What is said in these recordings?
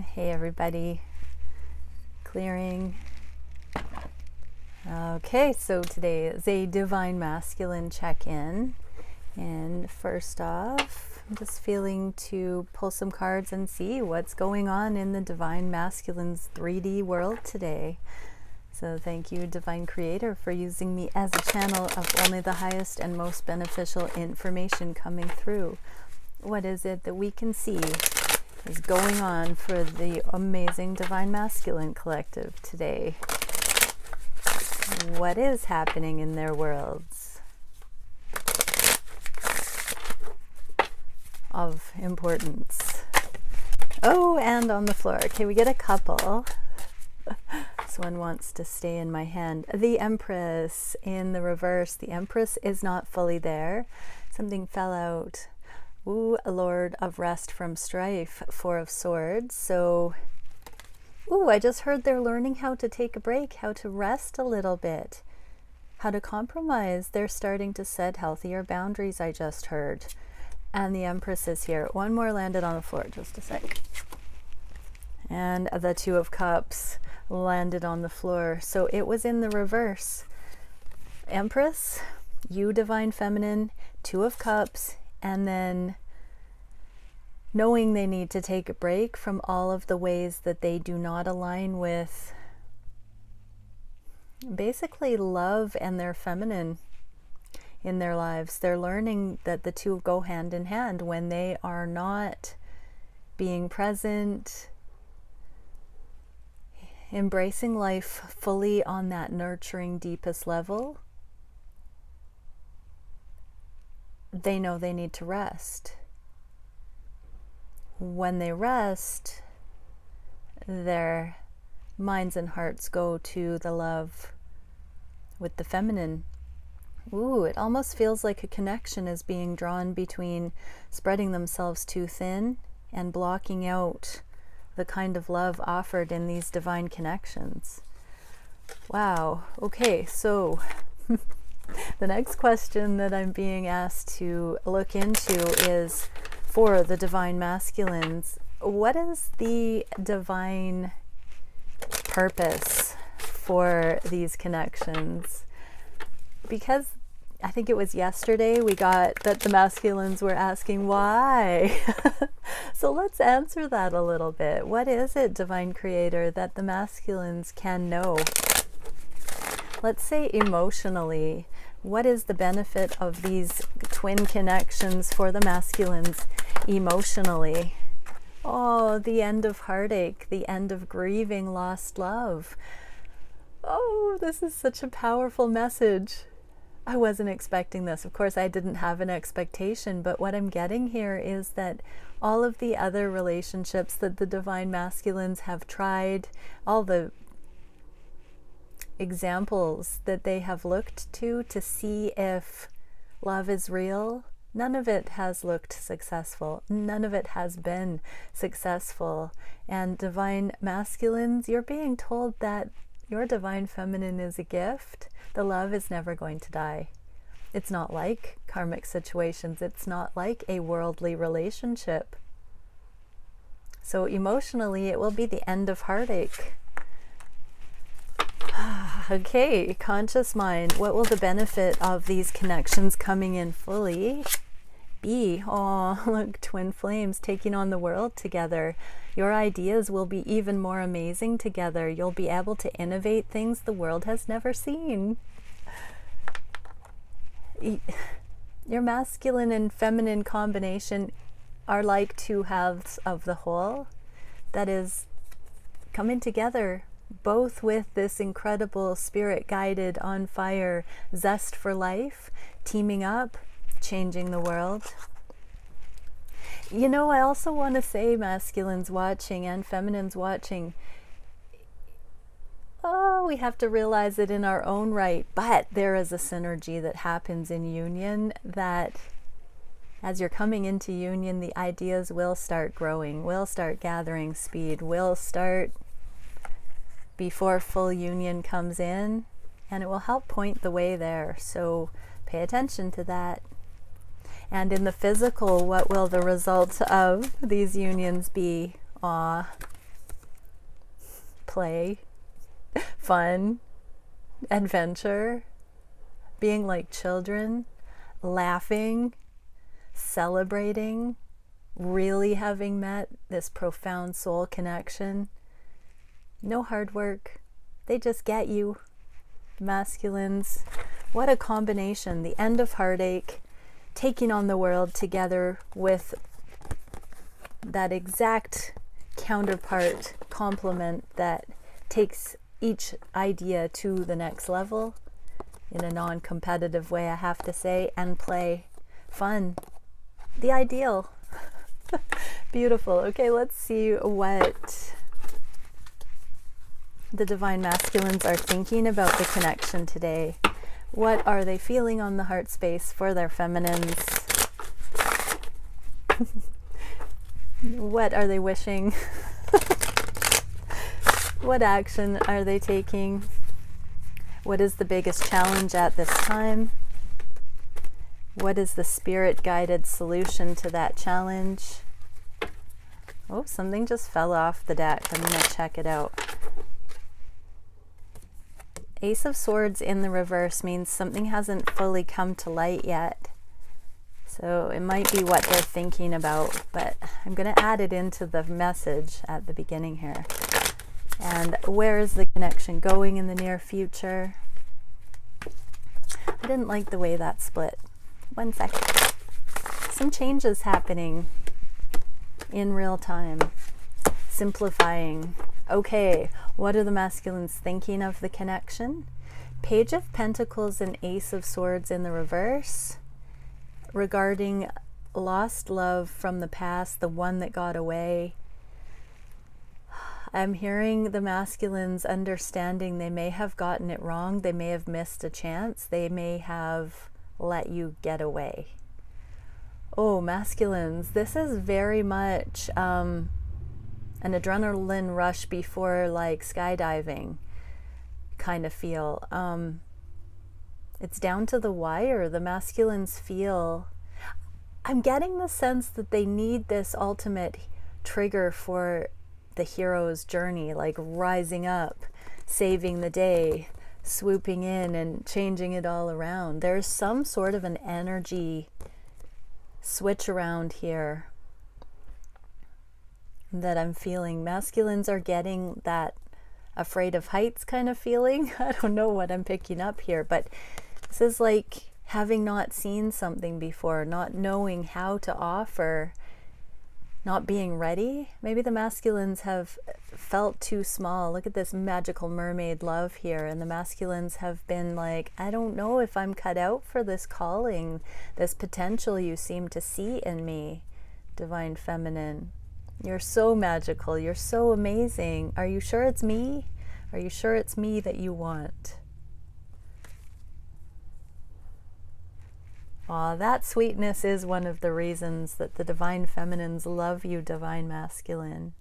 Hey everybody, clearing. Okay, so today is a Divine Masculine check-in, and first off, I'm just feeling to pull some cards and see what's going on in the Divine Masculine's 3D world today. So thank you, Divine Creator, for using me as a channel of only the highest and most beneficial information coming through. What is it that we can see is going on for the amazing Divine Masculine Collective today? What is happening in their worlds of importance? Oh, and on the floor. Okay, we get a couple. This one wants to stay in my hand. The Empress in the reverse. The Empress is not fully there. Something fell out. Ooh, a Lord of Rest from Strife, Four of Swords. So, ooh, I just heard they're learning how to take a break, how to rest a little bit, how to compromise. They're starting to set healthier boundaries, I just heard. And the Empress is here. One more landed on the floor, just a sec. And the Two of Cups landed on the floor. So it was in the reverse. Empress, you Divine Feminine, Two of Cups, and then knowing they need to take a break from all of the ways that they do not align with basically love and their feminine in their lives. They're learning that the two go hand in hand when they are not being present, embracing life fully on that nurturing, deepest level. They know they need to rest. When they rest, their minds and hearts go to the love with the feminine. Ooh, it almost feels like a connection is being drawn between spreading themselves too thin and blocking out the kind of love offered in these divine connections. Wow. Okay, so the next question that I'm being asked to look into is for the Divine Masculines. What is the divine purpose for these connections? Because I think it was yesterday we got that the masculines were asking why. So let's answer that a little bit. What is it, Divine Creator, that the masculines can know? Let's say emotionally, what is the benefit of these twin connections for the masculines emotionally? Oh, the end of heartache, the end of grieving lost love. Oh, this is such a powerful message. I wasn't expecting this. Of course, I didn't have an expectation, but what I'm getting here is that all of the other relationships that the Divine Masculines have tried, all the examples that they have looked to see if love is real, none of it has looked successful. None of it has been successful. And Divine Masculines, you're being told that your Divine Feminine is a gift. The love is never going to die. It's not like karmic situations. It's not like a worldly relationship. So emotionally, it will be the end of heartache. Okay, conscious mind. What will the benefit of these connections coming in fully be? Oh, look, twin flames taking on the world together. Your ideas will be even more amazing together. You'll be able to innovate things the world has never seen. Your masculine and feminine combination are like two halves of the whole that is coming together, both with this incredible spirit-guided, on-fire zest for life, teaming up, changing the world. You know, I also want to say, masculines watching and feminines watching, oh, we have to realize it in our own right, but there is a synergy that happens in union that as you're coming into union, the ideas will start growing, will start gathering speed, will start before full union comes in, and it will help point the way there. So pay attention to that. And in the physical, what will the result of these unions be? play, fun, adventure, being like children, laughing, celebrating, really having met this profound soul connection. No hard work. They just get you. Masculines. What a combination. The end of heartache, taking on the world together with that exact counterpart complement that takes each idea to the next level in a non-competitive way, I have to say, and play. Fun. The ideal. Beautiful. Okay, let's see what the divine masculines are thinking about the connection today. What are they feeling on the heart space for their feminines? What are they wishing? What action are they taking? What is the biggest challenge at this time? What is the spirit-guided solution to that challenge? Oh, something just fell off the deck. I'm going to check it out. Ace of Swords in the reverse means something hasn't fully come to light yet. So it might be what they're thinking about, but I'm going to add it into the message at the beginning here. And where is the connection going in the near future? I didn't like the way that split. 1 second. Some changes happening in real time. Simplifying. Okay, what are the masculines thinking of the connection? Page of Pentacles and Ace of Swords in the reverse. Regarding lost love from the past, the one that got away. I'm hearing the masculines understanding they may have gotten it wrong. They may have missed a chance. They may have let you get away. Oh, masculines, this is very much an adrenaline rush before like skydiving kind of feel. It's down to the wire. The masculines feel, I'm getting the sense that they need this ultimate trigger for the hero's journey, like rising up, saving the day, swooping in and changing it all around. There's some sort of an energy switch around here that I'm feeling. Masculines are getting that afraid of heights kind of feeling. I don't know what I'm picking up here, but this is like having not seen something before, not knowing how to offer, not being ready. Maybe the masculines have felt too small. Look at this magical mermaid love here, and the masculines have been like, I don't know if I'm cut out for this calling, this potential you seem to see in me, divine feminine. You're so magical. You're so amazing. Are you sure it's me? Are you sure it's me that you want? Aw, that sweetness is one of the reasons that the divine feminines love you, divine masculine.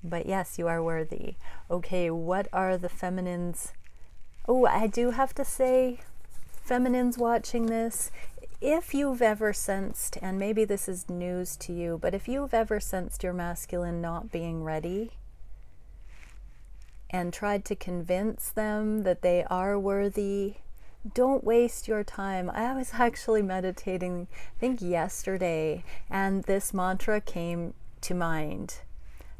But yes, you are worthy. Okay, what are the feminines? Oh, I do have to say, feminines watching this, if you've ever sensed, and maybe this is news to you, but if you've ever sensed your masculine not being ready and tried to convince them that they are worthy, don't waste your time. I was actually meditating, I think yesterday, and this mantra came to mind.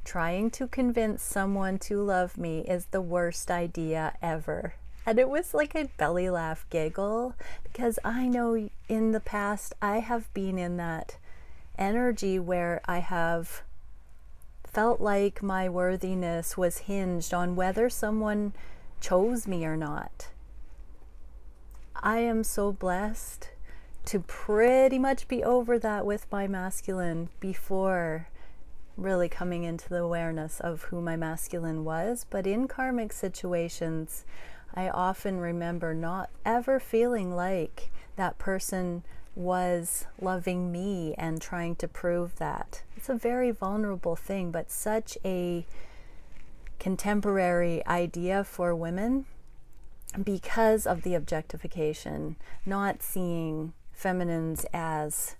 Trying to convince someone to love me is the worst idea ever. And it was like a belly laugh giggle, because I know in the past I have been in that energy where I have felt like my worthiness was hinged on whether someone chose me or not. I am so blessed to pretty much be over that with my masculine before really coming into the awareness of who my masculine was. But in karmic situations, I often remember not ever feeling like that person was loving me and trying to prove that. It's a very vulnerable thing, but such a contemporary idea for women because of the objectification, not seeing feminines as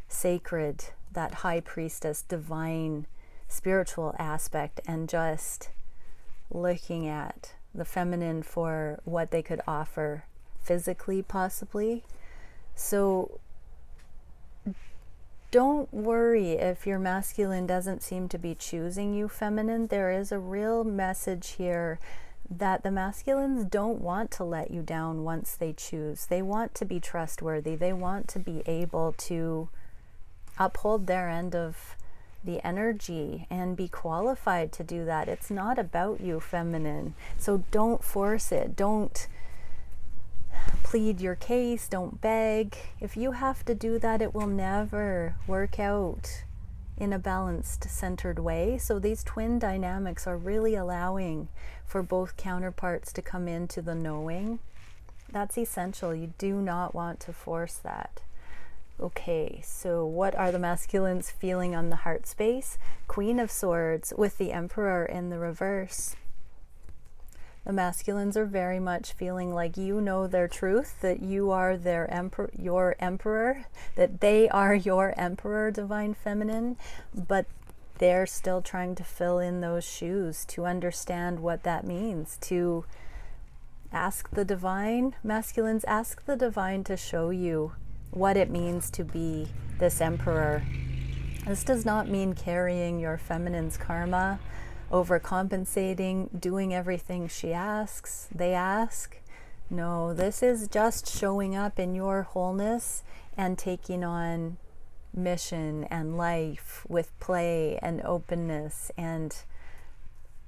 sacred, that high priestess, divine, spiritual aspect, and just looking at the feminine for what they could offer physically, possibly. So don't worry if your masculine doesn't seem to be choosing you, feminine. There is a real message here that the masculines don't want to let you down once they choose. They want to be trustworthy. They want to be able to uphold their end of the energy and be qualified to do that. It's not about you, feminine. So don't force it. Don't plead your case. Don't beg. If you have to do that, it will never work out in a balanced, centered way. So these twin dynamics are really allowing for both counterparts to come into the knowing. That's essential. You do not want to force that. Okay, so what are the masculines feeling on the heart space? Queen of Swords with the Emperor in the reverse. The masculines are very much feeling like you know their truth, that you are their your emperor, that they are your emperor, divine feminine, but they're still trying to fill in those shoes to understand what that means, to ask the divine. Masculines, ask the divine to show you what it means to be this emperor. This does not mean carrying your feminine's karma, overcompensating, doing everything she asks, they ask. No, this is just showing up in your wholeness and taking on mission and life with play and openness and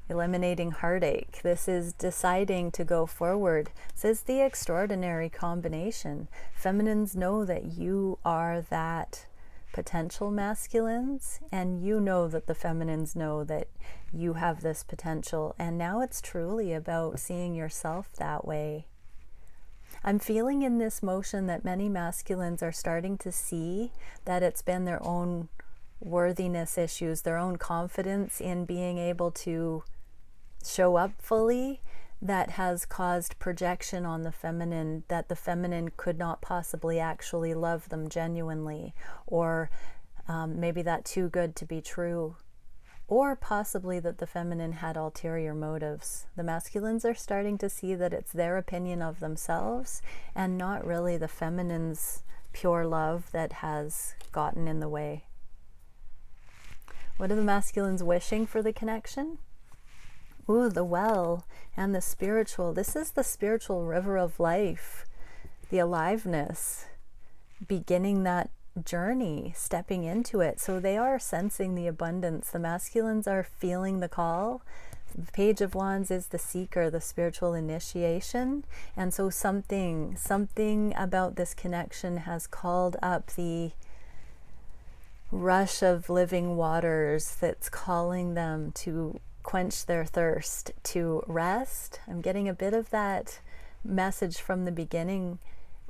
eliminating heartache. This is deciding to go forward. This is the extraordinary combination. Feminines know that you are that potential masculines, and you know that the feminines know that you have this potential, and now it's truly about seeing yourself that way. I'm feeling in this motion that many masculines are starting to see that it's been their own worthiness issues, their own confidence in being able to show up fully, that has caused projection on the feminine, that the feminine could not possibly actually love them genuinely, or maybe that too good to be true, or possibly that the feminine had ulterior motives. The masculines are starting to see that it's their opinion of themselves and not really the feminine's pure love that has gotten in the way. What are the masculines wishing for the connection? Ooh, the well and the spiritual. This is the spiritual river of life, the aliveness, beginning that journey, stepping into it. So they are sensing the abundance. The masculines are feeling the call. The Page of Wands is the seeker, the spiritual initiation. And so something about this connection has called up the rush of living waters that's calling them to quench their thirst, to rest. I'm getting a bit of that message from the beginning,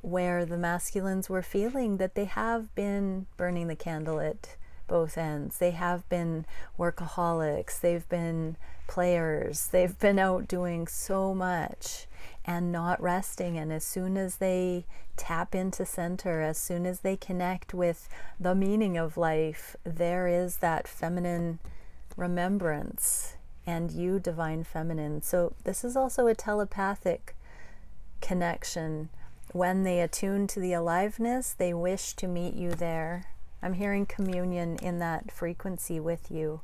where the masculines were feeling that they have been burning the candle at both ends. They have been workaholics, they've been players, they've been out doing so much and not resting. And as soon as they tap into center, as soon as they connect with the meaning of life, there is that feminine remembrance. And you, divine feminine. So this is also a telepathic connection. When they attune to the aliveness, they wish to meet you there. I'm hearing communion in that frequency with you.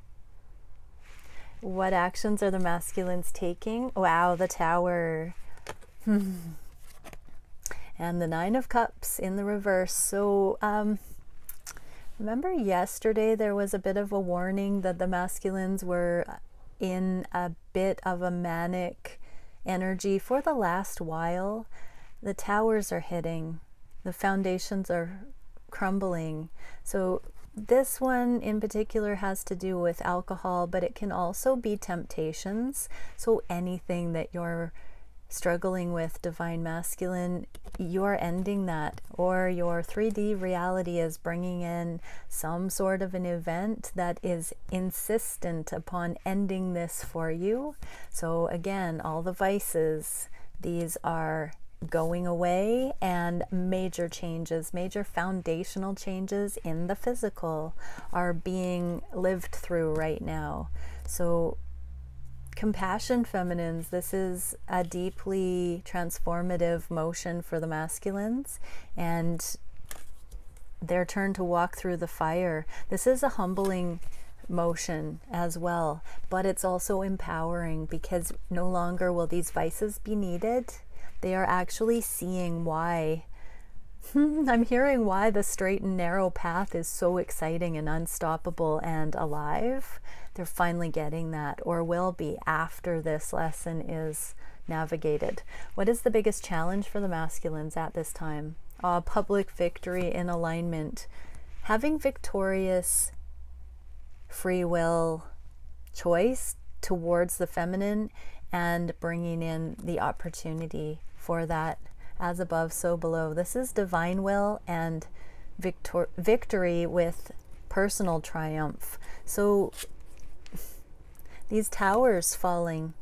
What actions are the masculines taking? Wow, the Tower. And the Nine of Cups in the reverse. So remember yesterday there was a bit of a warning that the masculines were in a bit of a manic energy for the last while. The towers are hitting, the foundations are crumbling. So this one in particular has to do with alcohol, but it can also be temptations. So anything that you're struggling with, divine masculine, you're ending that, or your 3D reality is bringing in some sort of an event that is insistent upon ending this for you. So again, all the vices, these are going away, and major changes, major foundational changes in the physical are being lived through right now. So Compassion feminines, this is a deeply transformative motion for the masculines, and their turn to walk through the fire. This is a humbling motion as well, but it's also empowering, because no longer will these vices be needed. They are actually seeing why I'm hearing why the straight and narrow path is so exciting and unstoppable and alive. They're finally getting that, or will be, after this lesson is navigated. What is the biggest challenge for the masculines at this time? Public victory in alignment. Having victorious free will choice towards the feminine, and bringing in the opportunity for that. As above, so below. This is divine will and victory with personal triumph. So these towers falling,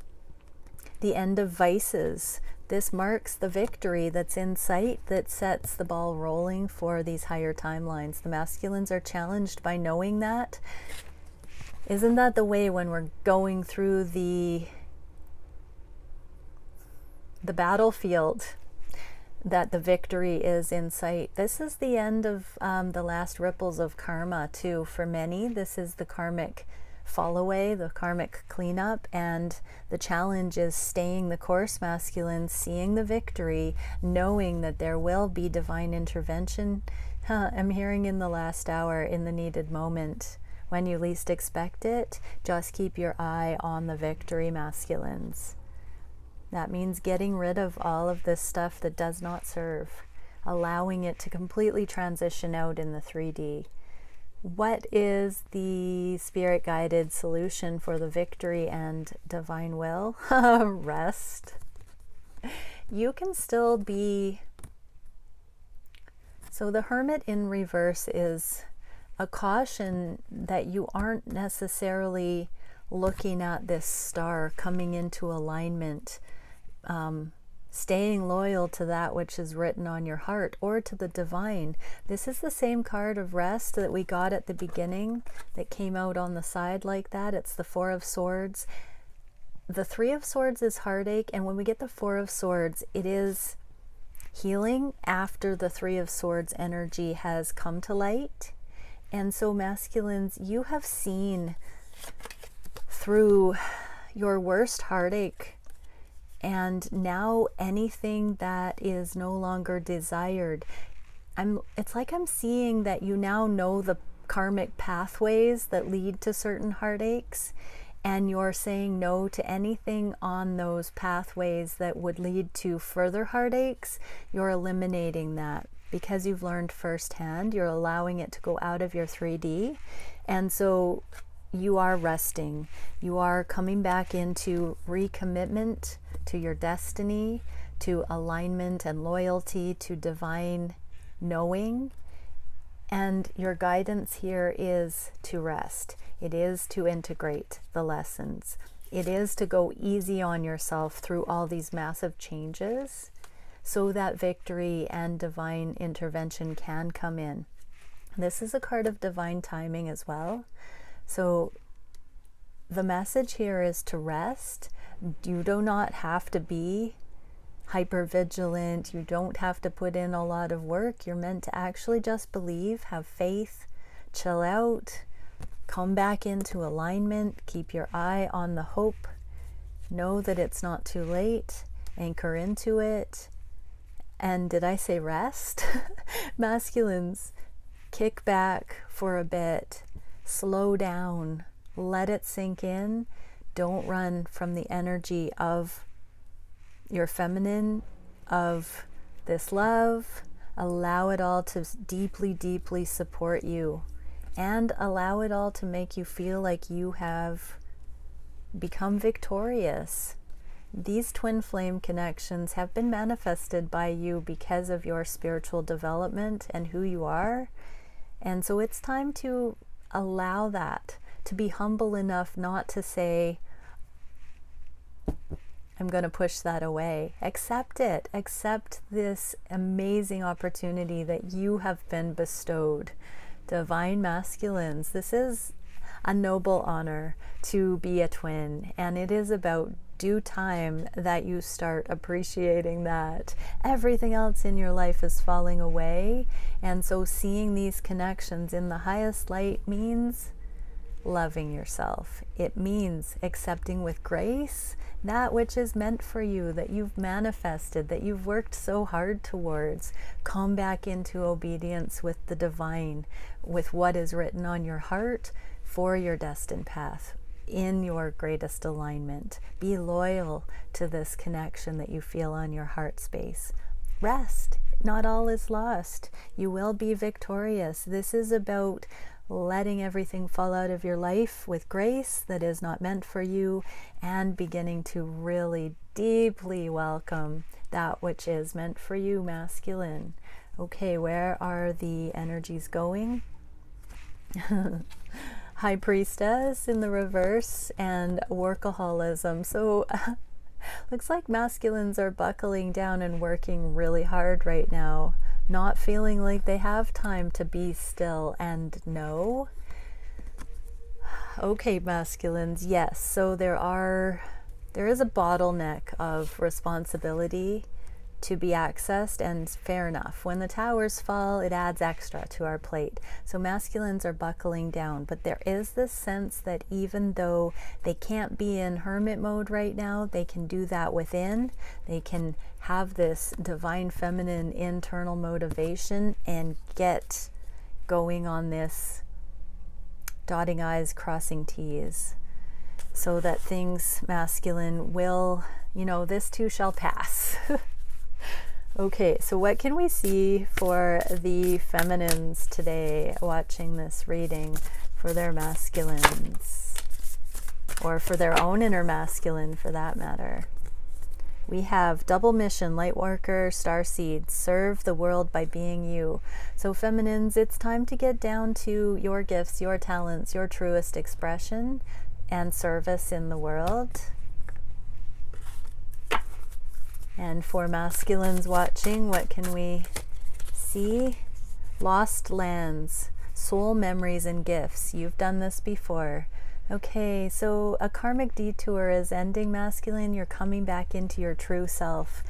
the end of vices, this marks the victory that's in sight, that sets the ball rolling for these higher timelines. The masculines are challenged by knowing that. Isn't that the way when we're going through the battlefield, that the victory is in sight? This is the end of the last ripples of karma too. For many, this is the karmic fall away, the karmic cleanup, and the challenge is staying the course, masculine, seeing the victory, knowing that there will be divine intervention. I'm hearing in the last hour, in the needed moment, when you least expect it. Just keep your eye on the victory, masculines. That means getting rid of all of this stuff that does not serve, allowing it to completely transition out in the 3D. What is the spirit-guided solution for the victory and divine will? Rest. You can still be... So the Hermit in reverse is a caution that you aren't necessarily looking at this star coming into alignment, staying loyal to that which is written on your heart, or to the divine. This is the same card of rest that we got at the beginning, that came out on the side like that. It's the Four of Swords. The Three of Swords is heartache, and when we get the Four of Swords, it is healing after the Three of Swords energy has come to light. And so masculines, you have seen through your worst heartache, and now anything that is no longer desired, it's like I'm seeing that you now know the karmic pathways that lead to certain heartaches, and you're saying no to anything on those pathways that would lead to further heartaches. You're eliminating that because you've learned firsthand. You're allowing it to go out of your 3D, and so you are resting. You are coming back into recommitment to your destiny, to alignment and loyalty, to divine knowing. And your guidance here is to rest. It is to integrate the lessons. It is to go easy on yourself through all these massive changes, so that victory and divine intervention can come in. This is a card of divine timing as well. So the message here is to rest. You do not have to be hyper vigilant. You don't have to put in a lot of work. You're meant to actually just believe, have faith, chill out, come back into alignment, keep your eye on the hope, know that it's not too late, anchor into it. And did I say rest? Masculines, kick back for a bit, slow down, let it sink in. Don't run from the energy of your feminine, of this love. Allow it all to deeply, deeply support you, and allow it all to make you feel like you have become victorious. These twin flame connections have been manifested by you because of your spiritual development and who you are. And so it's time to allow that, to be humble enough not to say, I'm going to push that away. Accept it. Accept this amazing opportunity that you have been bestowed. Divine masculines, this is a noble honor to be a twin. And it is about due time that you start appreciating that everything else in your life is falling away. And so seeing these connections in the highest light means loving yourself. It means accepting with grace that which is meant for you, that you've manifested, that you've worked so hard towards. Come back into obedience with the divine, with what is written on your heart for your destined path, in your greatest alignment. Be loyal to this connection that you feel on your heart space. Rest. Not all is lost. You will be victorious. This is about letting everything fall out of your life with grace that is not meant for you, and beginning to really deeply welcome that which is meant for you, masculine. Okay, where are the energies going? High Priestess in the reverse, and workaholism. So looks like masculines are buckling down and working really hard right now, not feeling like they have time to be still and know. Okay, masculines, yes. So there is a bottleneck of responsibility to be accessed, and fair enough. When the towers fall, it adds extra to our plate. So masculines are buckling down, but there is this sense that even though they can't be in hermit mode right now, they can do that within. They can have this divine feminine internal motivation and get going on this dotting I's, crossing T's, so that things, masculine, will, this too shall pass. Okay, so what can we see for the feminines today watching this reading, for their masculines, or for their own inner masculine for that matter? We have double mission, light worker, starseed, serve the world by being you. So feminines, it's time to get down to your gifts, your talents, your truest expression and service in the world. And for masculines watching, what can we see? Lost lands, soul memories and gifts. You've done this before. Okay, so a karmic detour is ending, masculine. You're coming back into your true self.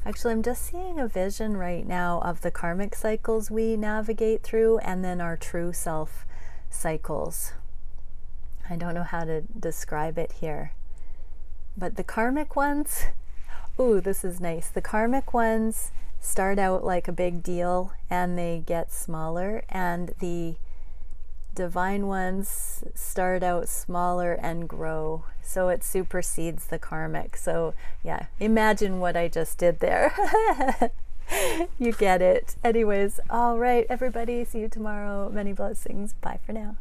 Actually, I'm just seeing a vision right now of the karmic cycles we navigate through, and then our true self cycles. I don't know how to describe it here. But the karmic ones, ooh, this is nice. The karmic ones start out like a big deal and they get smaller, and the divine ones start out smaller and grow. So it supersedes the karmic. So yeah, imagine what I just did there. You get it. Anyways, all right, everybody. See you tomorrow. Many blessings. Bye for now.